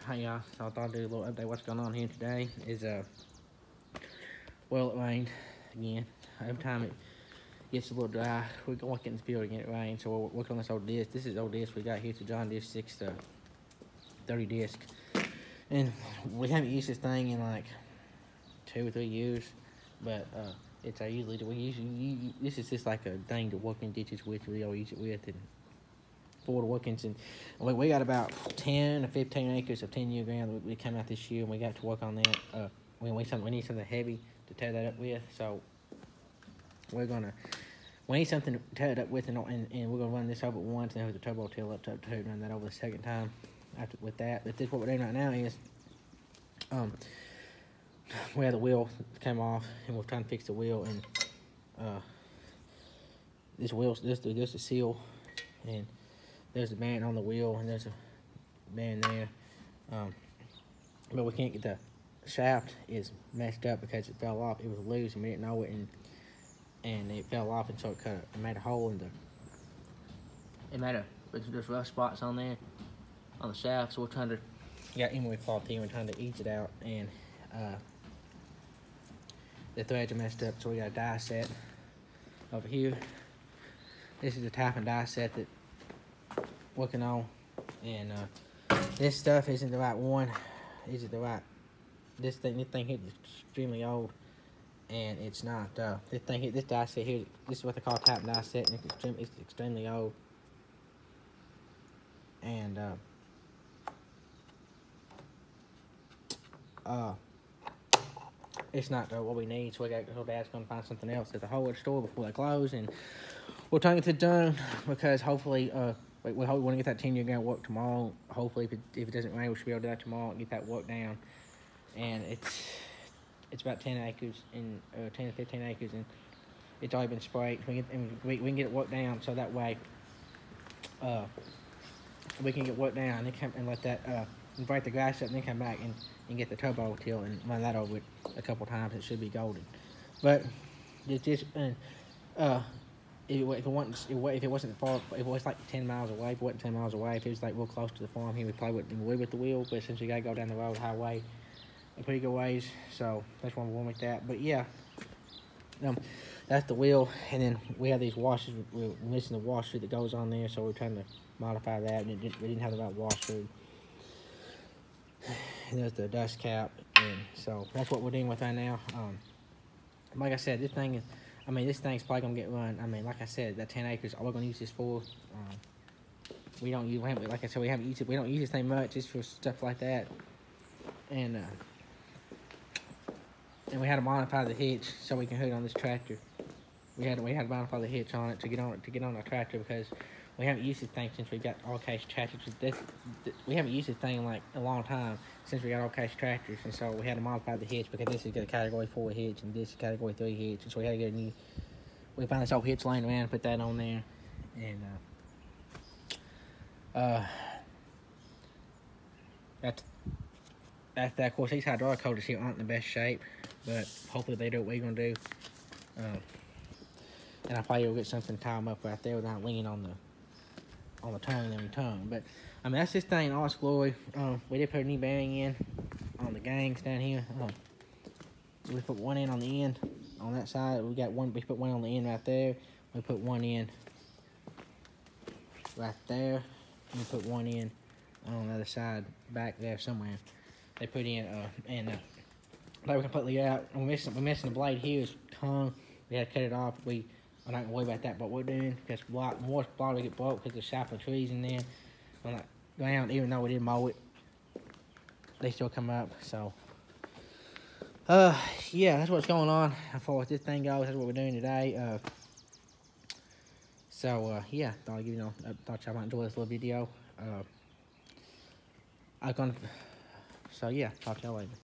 Hi y'all, so I thought I'd do a little update. What's going on here today is well, it rained again. Every time it gets a little dry, we're going to get in the field and get it rain. So we're working on this old disc. This is old disc we got here. It's a John Deere 630 disc, and we haven't used this thing in like 2 or 3 years. But it's our this is just like a thing to work in ditches with. We all use it with and for the workings, and we got about 10 or 15 acres of 10-year ground that we came out this year, and we got to work on that. We need something heavy to tear that up with, so we need something to tear it up with, and we're gonna run this over once, and then hook the turbo tail up to run that over the second time after with that. But this what we're doing right now is we had the wheel came off, and we're trying to fix the wheel, and this a seal, and there's a band on the wheel, and there's a band there, but we can't get the shaft is messed up because it fell off. It was loose and we didn't know it, and it fell off, and so it made a hole in there's rough spots on there on the shaft. So we're trying to emery cloth here, we're trying to ease it out, and the threads are messed up, so we got a die set over here. This is the type of die set that working on, and this stuff isn't the right one. Is it the right? This thing here is extremely old, and it's not. This die set here, this is what they call type die set, and it's extremely old, and it's not what we need. So Dad's gonna find something else at the hardware store before they close, and we're trying to get it done because hopefully we want to get that 10-year ground work tomorrow. Hopefully, if it doesn't rain, we should be able to do that tomorrow and get that work down. And it's about 10 acres and 10 to 15 acres, and it's already been sprayed. We can get it worked down, so that way we can get work down and let that and break the grass up, and then come back and get the turbo till and run that over it a couple times. It should be golden. But if it wasn't far, if it was like 10 miles away, if it wasn't 10 miles away, if it was like real close to the farm here, we probably wouldn't live with the wheel. But since we gotta go down the road highway a pretty good ways, so that's why we're going with that. But yeah, that's the wheel, and then we have these washers. We're missing the washer that goes on there, so we're trying to modify that, and we didn't have the right washer. And there's the dust cap, and so that's what we're dealing with right now. Like I said, this thing's probably gonna get run. Like I said, that 10 acres, all we're gonna use this for. We don't use this thing much, just for stuff like that. And we had to modify the hitch so we can hook it on this tractor. We had to modify the hitch on it to get on our tractor, because we haven't used this thing since we got all cash tractors. We haven't used this thing in like a long time since we got all cash tractors, and so we had to modify the hitch because this is a category 4 hitch and this is category 3 hitch, and so we had to get a new. We found this old hitch laying around, put that on there, and that's that. Of course, these hydraulic holders here aren't in the best shape, but hopefully they do what we're gonna do. And I probably will get something to tie them up right there without leaning on the tongue every tongue. But that's this thing in all its glory. We did put a new bearing in on the gangs down here. We put one in on the end on that side. We put one on the end right there. We put one in right there, and we put one in on the other side back there somewhere. They put in and they were completely out. And we're missing the blade here. Is tongue. We had to cut it off. We're not gonna worry about that. But we're doing because more blade will get broke because there's sharp trees in there. On the ground, even though we didn't mow it, they still come up. So yeah, that's what's going on as far as this thing goes. That's what we're doing today. Yeah, thought y'all might enjoy this little video. So yeah, talk to y'all later.